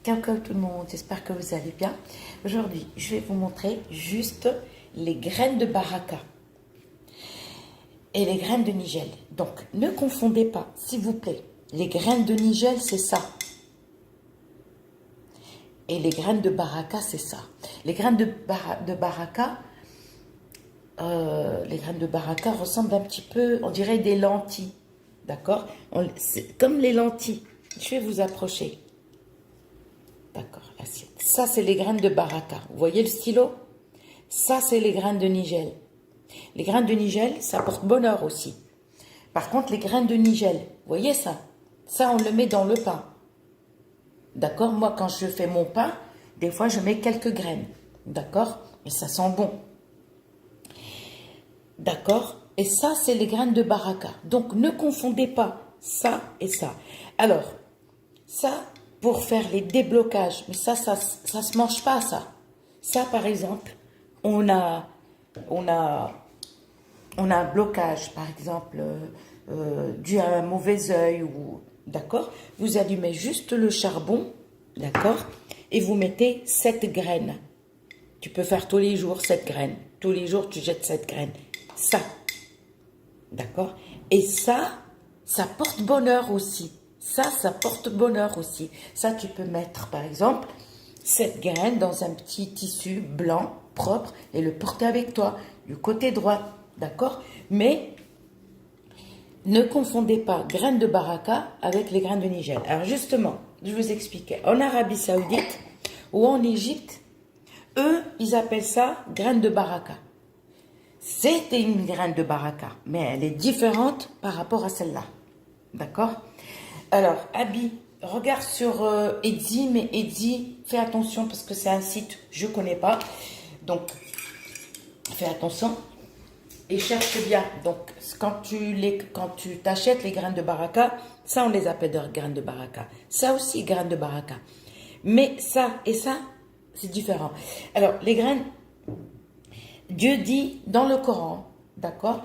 Coucou tout le monde, j'espère que vous allez bien. Aujourd'hui, je vais vous montrer juste les graines de baraka et les graines de nigel. Donc, ne confondez pas, s'il vous plaît. Les graines de nigel, c'est ça. Et les graines de baraka, c'est ça. Les graines de baraka, ressemblent un petit peu, on dirait des lentilles. D'accord? C'est comme les lentilles. Je vais vous approcher. D'accord, l'assiette. Ça, c'est les graines de baraka. Vous voyez le stylo? Ça, c'est les graines de nigel. Les graines de nigel, ça porte bonheur aussi. Par contre, les graines de nigel, vous voyez ça? Ça, on le met dans le pain. D'accord? Moi, quand je fais mon pain, des fois, je mets quelques graines. D'accord? Et ça sent bon. D'accord? Et ça, c'est les graines de baraka. Donc, ne confondez pas ça et ça. Alors, ça, pour faire les déblocages, mais ça se mange pas, ça. Ça, par exemple, on a un blocage, par exemple, dû à un mauvais œil, ou d'accord, vous allumez juste le charbon, d'accord, et vous mettez 7 graines. Tu peux faire tous les jours 7 graines. Tous les jours, tu jettes 7 graines. Ça, d'accord. Et ça porte bonheur aussi. Ça porte bonheur aussi. Ça, tu peux mettre, par exemple, 7 graines dans un petit tissu blanc, propre, et le porter avec toi, du côté droit, d'accord? Mais ne confondez pas graines de baraka avec les graines de nigel. Alors justement, je vous expliquais, en Arabie Saoudite ou en Égypte, eux, ils appellent ça graines de baraka. C'était une graine de baraka, mais elle est différente par rapport à celle-là. D'accord? Alors, Abi, regarde sur Etsy, mais Etsy, fais attention parce que c'est un site, je ne connais pas. Donc, fais attention et cherche bien. Donc, quand tu t'achètes les graines de baraka, ça, on les appelle des graines de baraka. Ça aussi, graines de baraka. Mais ça et ça, c'est différent. Alors, les graines, Dieu dit dans le Coran, d'accord,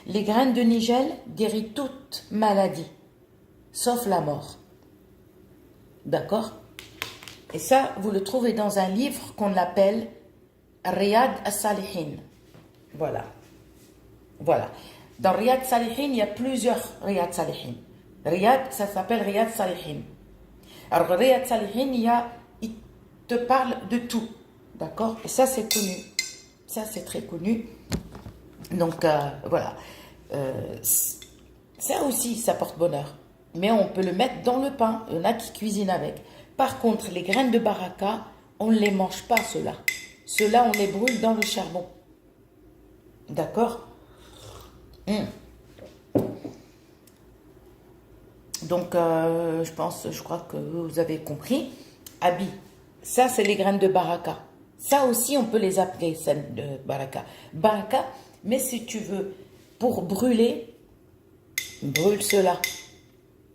les graines de nigel guérissent toute maladie, sauf la mort. D'accord? Et ça, vous le trouvez dans un livre qu'on appelle Riyad al-Salihin. Voilà. Voilà. Dans Riyad al-Salihin, il y a plusieurs Riyad al-Salihin. Riyad, ça s'appelle Riyad al-Salihin. Alors, Riyad al-Salihin, il te parle de tout. D'accord? Et ça, c'est connu. Ça, c'est très connu. Donc, voilà. Ça aussi, ça porte bonheur. Mais on peut le mettre dans le pain. Il y en a qui cuisinent avec. Par contre, les graines de baraka, on ne les mange pas, ceux-là. Ceux-là, on les brûle dans le charbon. D'accord? Donc, je crois que vous avez compris. Abi, ça, c'est les graines de baraka. Ça aussi, on peut les appeler celles de baraka. Baraka, mais si tu veux, pour brûler, brûle cela.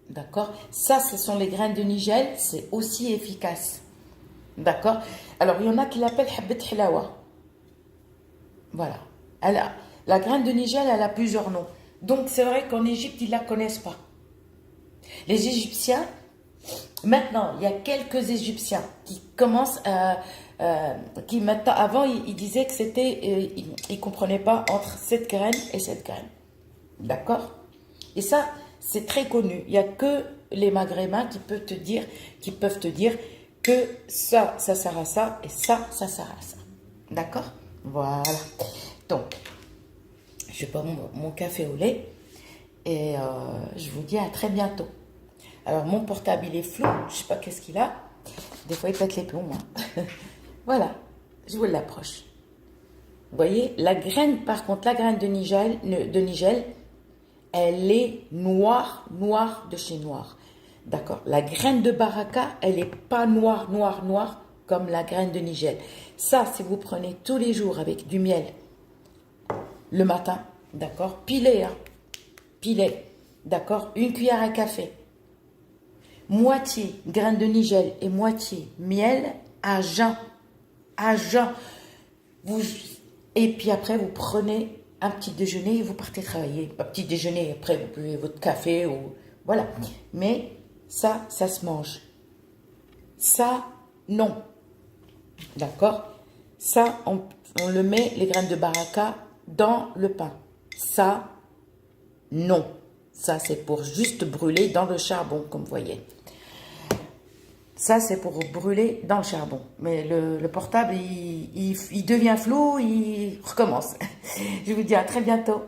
D'accord? Ça, ce sont les graines de nigel, c'est aussi efficace. D'accord? Alors, il y en a qui l'appellent habet hilawa. Voilà. La graine de nigel, elle a plusieurs noms. Donc, c'est vrai qu'en Égypte, ils ne la connaissent pas. Les Égyptiens, maintenant, il y a quelques Égyptiens qui commencent qui maintenant, avant, ils disaient que c'était, ils ne comprenaient pas entre cette graine et cette graine. D'accord? Et ça, c'est très connu. Il n'y a que les Maghrébins qui peuvent te dire que ça sert à ça et ça sert à ça. D'accord? Voilà. Donc, je bois mon café au lait et je vous dis à très bientôt. Alors, mon portable, il est flou. Je ne sais pas qu'est-ce qu'il a. Des fois, il pète les plombs. Hein. Voilà. Je vous l'approche. Vous voyez, la graine, par contre, la graine de nigel, elle est noire de chez noir. D'accord? La graine de baraka, elle n'est pas noire comme la graine de nigel. Ça, si vous prenez tous les jours avec du miel, le matin, d'accord? Pilez, hein? Pilez, d'accord? Une cuillère à café. Moitié graine de nigel et moitié miel à jeun. À jeun. Et puis après, vous prenez un petit déjeuner et vous partez travailler. Un petit déjeuner, après vous buvez votre café ou voilà. Mais ça se mange. Ça, non. D'accord? Ça, on le met, les graines de baraka, dans le pain. Ça, non. Ça, c'est pour juste brûler dans le charbon, comme vous voyez. Ça, c'est pour brûler dans le charbon. Mais le portable, il devient flou, il recommence. Je vous dis à très bientôt.